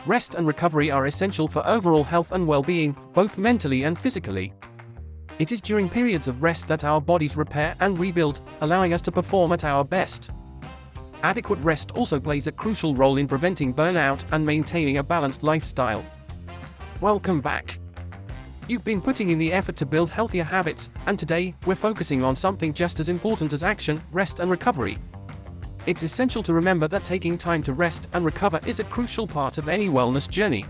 Rest and recovery are essential for overall health and well-being, both mentally and physically. It is during periods of rest that our bodies repair and rebuild, allowing us to perform at our best. Adequate rest also plays a crucial role in preventing burnout and maintaining a balanced lifestyle. Welcome back. You've been putting in the effort to build healthier habits, and today, we're focusing on something just as important as action: rest and recovery. It's essential to remember that taking time to rest and recover is a crucial part of any wellness journey.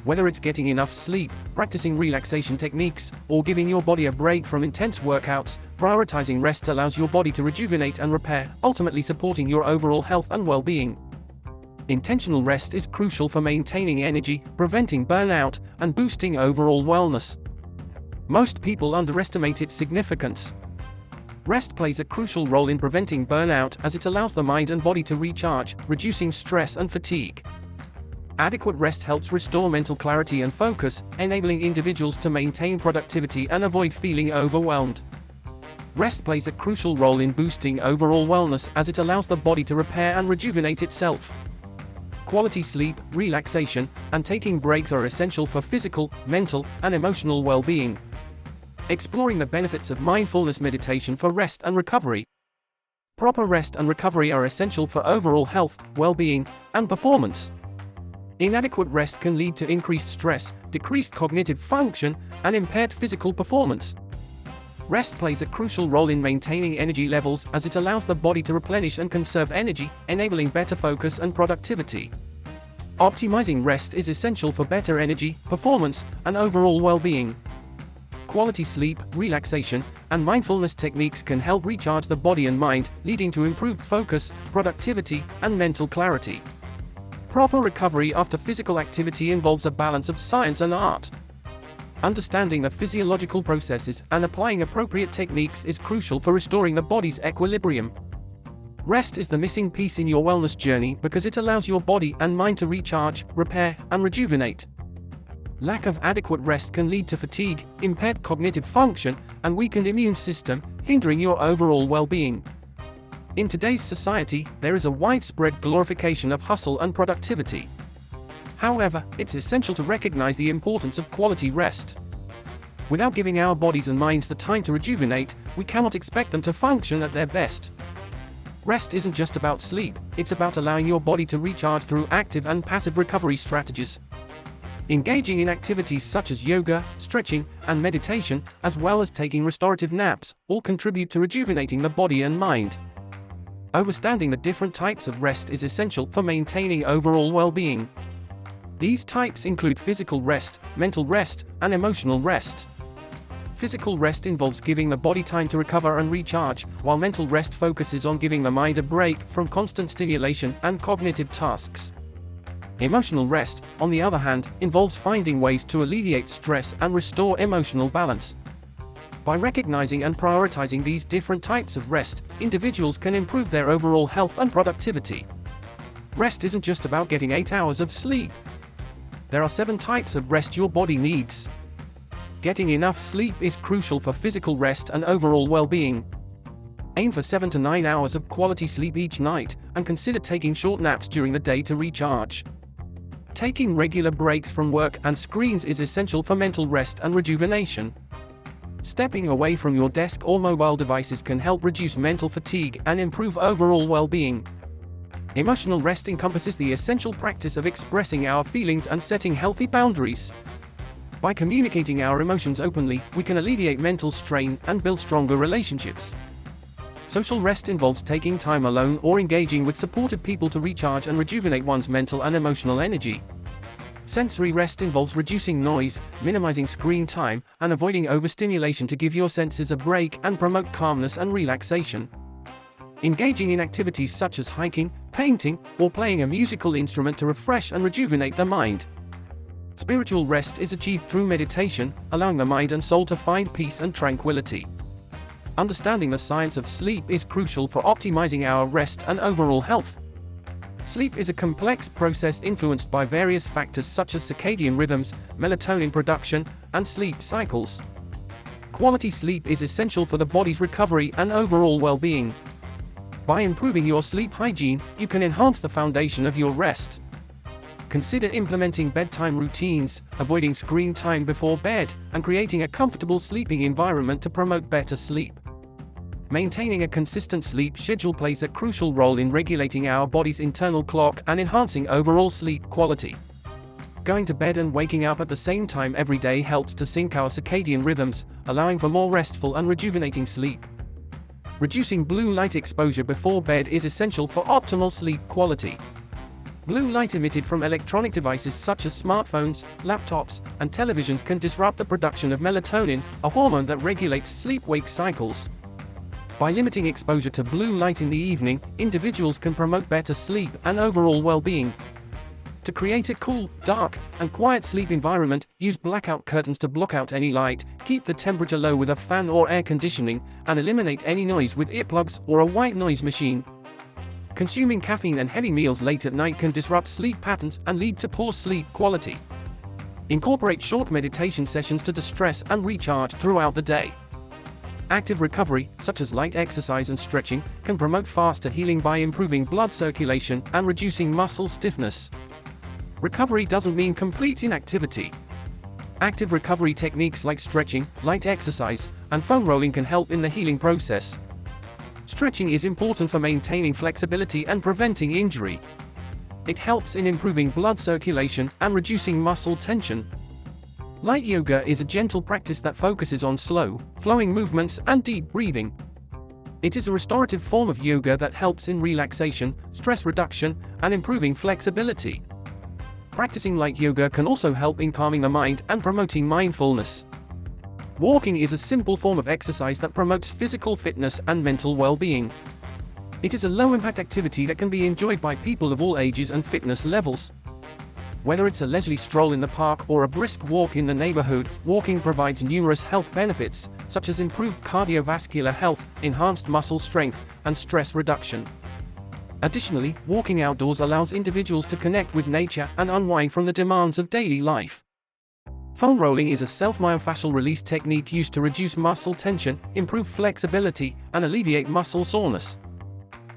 Whether it's getting enough sleep, practicing relaxation techniques, or giving your body a break from intense workouts, prioritizing rest allows your body to rejuvenate and repair, ultimately supporting your overall health and well-being. Intentional rest is crucial for maintaining energy, preventing burnout, and boosting overall wellness. Most people underestimate its significance. Rest plays a crucial role in preventing burnout as it allows the mind and body to recharge, reducing stress and fatigue. Adequate rest helps restore mental clarity and focus, enabling individuals to maintain productivity and avoid feeling overwhelmed. Rest plays a crucial role in boosting overall wellness as it allows the body to repair and rejuvenate itself. Quality sleep, relaxation, and taking breaks are essential for physical, mental, and emotional well-being. Exploring the benefits of mindfulness meditation for rest and recovery. Proper rest and recovery are essential for overall health, well-being, and performance. Inadequate rest can lead to increased stress, decreased cognitive function, and impaired physical performance. Rest plays a crucial role in maintaining energy levels as it allows the body to replenish and conserve energy, enabling better focus and productivity. Optimizing rest is essential for better energy, performance, and overall well-being. Quality sleep, relaxation, and mindfulness techniques can help recharge the body and mind, leading to improved focus, productivity, and mental clarity. Proper recovery after physical activity involves a balance of science and art. Understanding the physiological processes and applying appropriate techniques is crucial for restoring the body's equilibrium. Rest is the missing piece in your wellness journey because it allows your body and mind to recharge, repair, and rejuvenate. Lack of adequate rest can lead to fatigue, impaired cognitive function, and weakened immune system, hindering your overall well-being. In today's society, there is a widespread glorification of hustle and productivity. However, it's essential to recognize the importance of quality rest. Without giving our bodies and minds the time to rejuvenate, we cannot expect them to function at their best. Rest isn't just about sleep, it's about allowing your body to recharge through active and passive recovery strategies. Engaging in activities such as yoga, stretching, and meditation, as well as taking restorative naps, all contribute to rejuvenating the body and mind. Understanding the different types of rest is essential for maintaining overall well-being. These types include physical rest, mental rest, and emotional rest. Physical rest involves giving the body time to recover and recharge, while mental rest focuses on giving the mind a break from constant stimulation and cognitive tasks. Emotional rest, on the other hand, involves finding ways to alleviate stress and restore emotional balance. By recognizing and prioritizing these different types of rest, individuals can improve their overall health and productivity. Rest isn't just about getting 8 hours of sleep. There are 7 types of rest your body needs. Getting enough sleep is crucial for physical rest and overall well-being. Aim for 7 to 9 hours of quality sleep each night, and consider taking short naps during the day to recharge. Taking regular breaks from work and screens is essential for mental rest and rejuvenation. Stepping away from your desk or mobile devices can help reduce mental fatigue and improve overall well-being. Emotional rest encompasses the essential practice of expressing our feelings and setting healthy boundaries. By communicating our emotions openly, we can alleviate mental strain and build stronger relationships. Social rest involves taking time alone or engaging with supportive people to recharge and rejuvenate one's mental and emotional energy. Sensory rest involves reducing noise, minimizing screen time, and avoiding overstimulation to give your senses a break and promote calmness and relaxation. Engaging in activities such as hiking, painting, or playing a musical instrument to refresh and rejuvenate the mind. Spiritual rest is achieved through meditation, allowing the mind and soul to find peace and tranquility. Understanding the science of sleep is crucial for optimizing our rest and overall health. Sleep is a complex process influenced by various factors such as circadian rhythms, melatonin production, and sleep cycles. Quality sleep is essential for the body's recovery and overall well-being. By improving your sleep hygiene, you can enhance the foundation of your rest. Consider implementing bedtime routines, avoiding screen time before bed, and creating a comfortable sleeping environment to promote better sleep. Maintaining a consistent sleep schedule plays a crucial role in regulating our body's internal clock and enhancing overall sleep quality. Going to bed and waking up at the same time every day helps to sync our circadian rhythms, allowing for more restful and rejuvenating sleep. Reducing blue light exposure before bed is essential for optimal sleep quality. Blue light emitted from electronic devices such as smartphones, laptops, and televisions can disrupt the production of melatonin, a hormone that regulates sleep-wake cycles. By limiting exposure to blue light in the evening, individuals can promote better sleep and overall well-being. To create a cool, dark, and quiet sleep environment, use blackout curtains to block out any light, keep the temperature low with a fan or air conditioning, and eliminate any noise with earplugs or a white noise machine. Consuming caffeine and heavy meals late at night can disrupt sleep patterns and lead to poor sleep quality. Incorporate short meditation sessions to distress and recharge throughout the day. Active recovery, such as light exercise and stretching, can promote faster healing by improving blood circulation and reducing muscle stiffness. Recovery doesn't mean complete inactivity. Active recovery techniques like stretching, light exercise, and foam rolling can help in the healing process. Stretching is important for maintaining flexibility and preventing injury. It helps in improving blood circulation and reducing muscle tension. Light yoga is a gentle practice that focuses on slow, flowing movements and deep breathing. It is a restorative form of yoga that helps in relaxation, stress reduction, and improving flexibility. Practicing light yoga can also help in calming the mind and promoting mindfulness. Walking is a simple form of exercise that promotes physical fitness and mental well-being. It is a low-impact activity that can be enjoyed by people of all ages and fitness levels. Whether it's a leisurely stroll in the park or a brisk walk in the neighborhood, walking provides numerous health benefits, such as improved cardiovascular health, enhanced muscle strength, and stress reduction. Additionally, walking outdoors allows individuals to connect with nature and unwind from the demands of daily life. Foam rolling is a self-myofascial release technique used to reduce muscle tension, improve flexibility, and alleviate muscle soreness.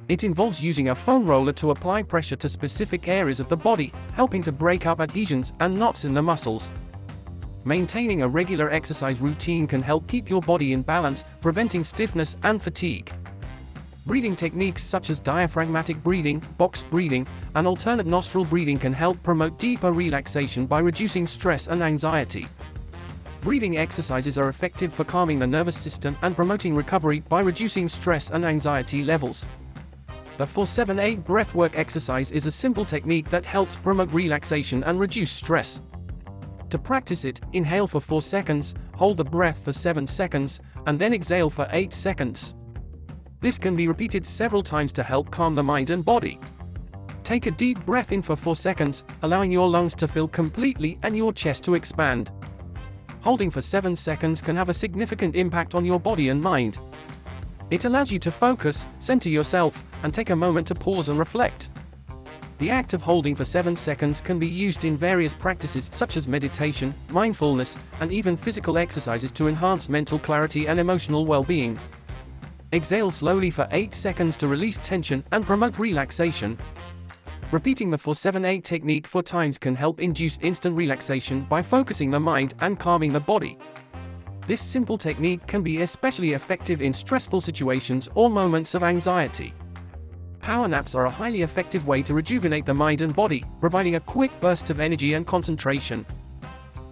It involves using a foam roller to apply pressure to specific areas of the body, helping to break up adhesions and knots in the muscles. Maintaining a regular exercise routine can help keep your body in balance, preventing stiffness and fatigue. Breathing techniques such as diaphragmatic breathing, box breathing, and alternate nostril breathing can help promote deeper relaxation by reducing stress and anxiety. Breathing exercises are effective for calming the nervous system and promoting recovery by reducing stress and anxiety levels. The 4-7-8 breathwork exercise is a simple technique that helps promote relaxation and reduce stress. To practice it, inhale for 4 seconds, hold the breath for 7 seconds, and then exhale for 8 seconds. This can be repeated several times to help calm the mind and body. Take a deep breath in for 4 seconds, allowing your lungs to fill completely and your chest to expand. Holding for 7 seconds can have a significant impact on your body and mind. It allows you to focus, center yourself, and take a moment to pause and reflect. The act of holding for 7 seconds can be used in various practices such as meditation, mindfulness, and even physical exercises to enhance mental clarity and emotional well-being. Exhale slowly for 8 seconds to release tension and promote relaxation. Repeating the 4-7-8 technique 4 times can help induce instant relaxation by focusing the mind and calming the body. This simple technique can be especially effective in stressful situations or moments of anxiety. Power naps are a highly effective way to rejuvenate the mind and body, providing a quick burst of energy and concentration.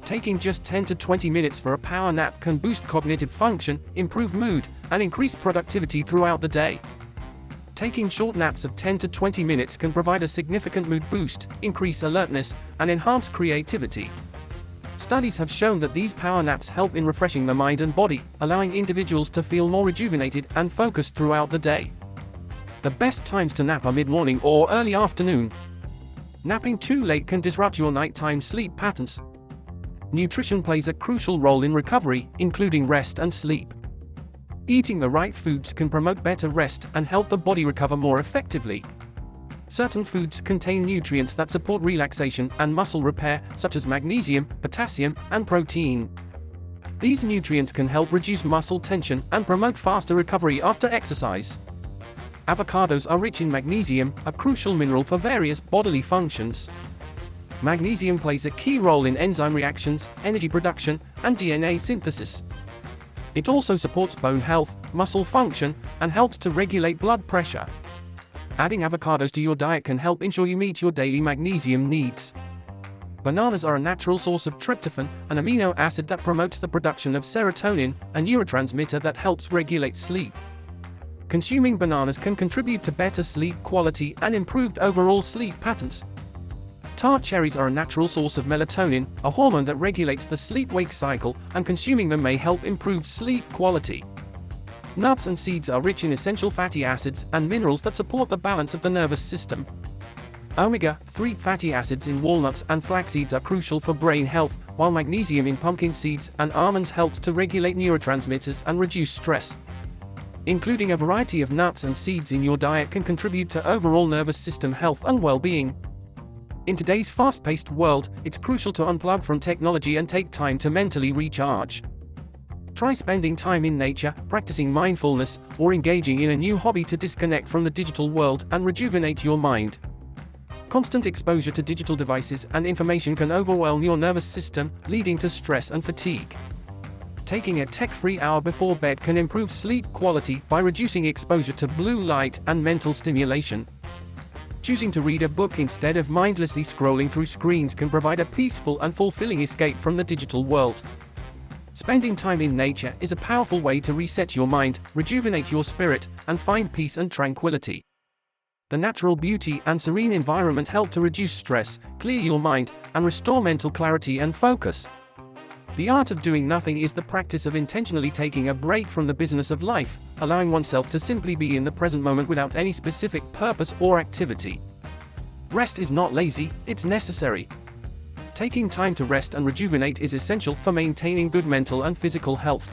Taking just 10 to 20 minutes for a power nap can boost cognitive function, improve mood, and increase productivity throughout the day. Taking short naps of 10 to 20 minutes can provide a significant mood boost, increase alertness, and enhance creativity. Studies have shown that these power naps help in refreshing the mind and body, allowing individuals to feel more rejuvenated and focused throughout the day. The best times to nap are mid-morning or early afternoon. Napping too late can disrupt your nighttime sleep patterns. Nutrition plays a crucial role in recovery, including rest and sleep. Eating the right foods can promote better rest and help the body recover more effectively. Certain foods contain nutrients that support relaxation and muscle repair, such as magnesium, potassium, and protein. These nutrients can help reduce muscle tension and promote faster recovery after exercise. Avocados are rich in magnesium, a crucial mineral for various bodily functions. Magnesium plays a key role in enzyme reactions, energy production, and DNA synthesis. It also supports bone health, muscle function, and helps to regulate blood pressure. Adding avocados to your diet can help ensure you meet your daily magnesium needs. Bananas are a natural source of tryptophan, an amino acid that promotes the production of serotonin, a neurotransmitter that helps regulate sleep. Consuming bananas can contribute to better sleep quality and improved overall sleep patterns. Tart cherries are a natural source of melatonin, a hormone that regulates the sleep-wake cycle, and consuming them may help improve sleep quality. Nuts and seeds are rich in essential fatty acids and minerals that support the balance of the nervous system. Omega-3 fatty acids in walnuts and flax seeds are crucial for brain health, while magnesium in pumpkin seeds and almonds helps to regulate neurotransmitters and reduce stress. Including a variety of nuts and seeds in your diet can contribute to overall nervous system health and well-being. In today's fast-paced world, it's crucial to unplug from technology and take time to mentally recharge. Try spending time in nature, practicing mindfulness, or engaging in a new hobby to disconnect from the digital world and rejuvenate your mind. Constant exposure to digital devices and information can overwhelm your nervous system, leading to stress and fatigue. Taking a tech-free hour before bed can improve sleep quality by reducing exposure to blue light and mental stimulation. Choosing to read a book instead of mindlessly scrolling through screens can provide a peaceful and fulfilling escape from the digital world. Spending time in nature is a powerful way to reset your mind, rejuvenate your spirit, and find peace and tranquility. The natural beauty and serene environment help to reduce stress, clear your mind, and restore mental clarity and focus. The art of doing nothing is the practice of intentionally taking a break from the business of life, allowing oneself to simply be in the present moment without any specific purpose or activity. Rest is not lazy, it's necessary. Taking time to rest and rejuvenate is essential for maintaining good mental and physical health.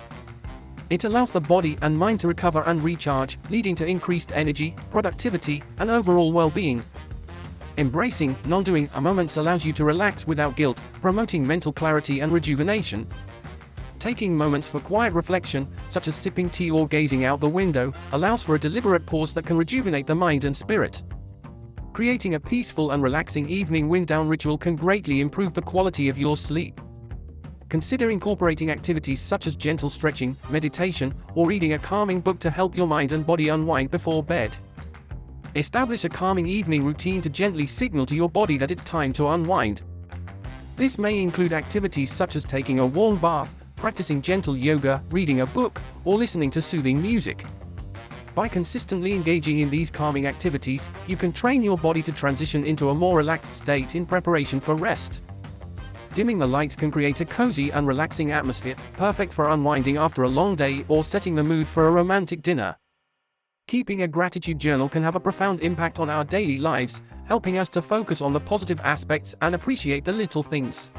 It allows the body and mind to recover and recharge, leading to increased energy, productivity, and overall well-being. Embracing non-doing moments allows you to relax without guilt, promoting mental clarity and rejuvenation. Taking moments for quiet reflection, such as sipping tea or gazing out the window, allows for a deliberate pause that can rejuvenate the mind and spirit. Creating a peaceful and relaxing evening wind-down ritual can greatly improve the quality of your sleep. Consider incorporating activities such as gentle stretching, meditation, or reading a calming book to help your mind and body unwind before bed. Establish a calming evening routine to gently signal to your body that it's time to unwind. This may include activities such as taking a warm bath, practicing gentle yoga, reading a book, or listening to soothing music. By consistently engaging in these calming activities, you can train your body to transition into a more relaxed state in preparation for rest. Dimming the lights can create a cozy and relaxing atmosphere, perfect for unwinding after a long day or setting the mood for a romantic dinner. Keeping a gratitude journal can have a profound impact on our daily lives, helping us to focus on the positive aspects and appreciate the little things.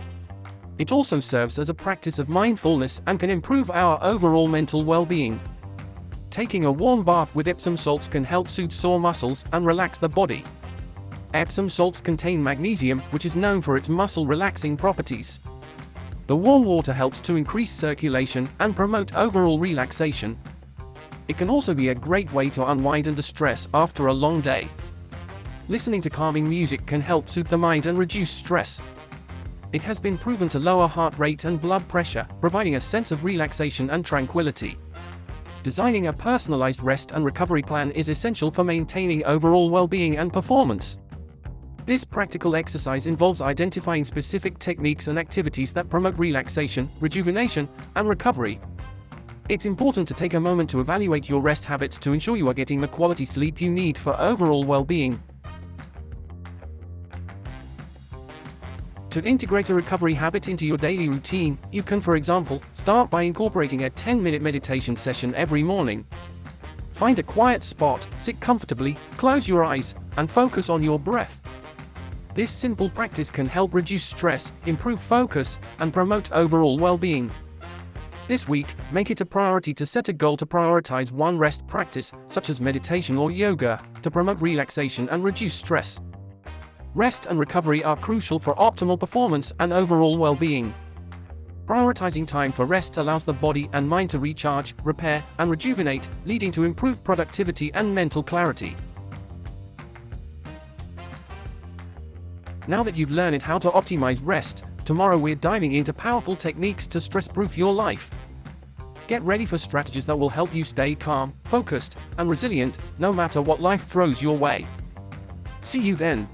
It also serves as a practice of mindfulness and can improve our overall mental well-being. Taking a warm bath with Epsom salts can help soothe sore muscles and relax the body. Epsom salts contain magnesium, which is known for its muscle-relaxing properties. The warm water helps to increase circulation and promote overall relaxation. It can also be a great way to unwind and distress after a long day. Listening to calming music can help soothe the mind and reduce stress. It has been proven to lower heart rate and blood pressure, providing a sense of relaxation and tranquility. Designing a personalized rest and recovery plan is essential for maintaining overall well-being and performance. This practical exercise involves identifying specific techniques and activities that promote relaxation, rejuvenation, and recovery. It's important to take a moment to evaluate your rest habits to ensure you are getting the quality sleep you need for overall well-being. To integrate a recovery habit into your daily routine, you can, for example, start by incorporating a 10-minute meditation session every morning. Find a quiet spot, sit comfortably, close your eyes, and focus on your breath. This simple practice can help reduce stress, improve focus, and promote overall well-being. This week, make it a priority to set a goal to prioritize one rest practice, such as meditation or yoga, to promote relaxation and reduce stress. Rest and recovery are crucial for optimal performance and overall well-being. Prioritizing time for rest allows the body and mind to recharge, repair, and rejuvenate, leading to improved productivity and mental clarity. Now that you've learned how to optimize rest, tomorrow we're diving into powerful techniques to stress-proof your life. Get ready for strategies that will help you stay calm, focused, and resilient, no matter what life throws your way. See you then.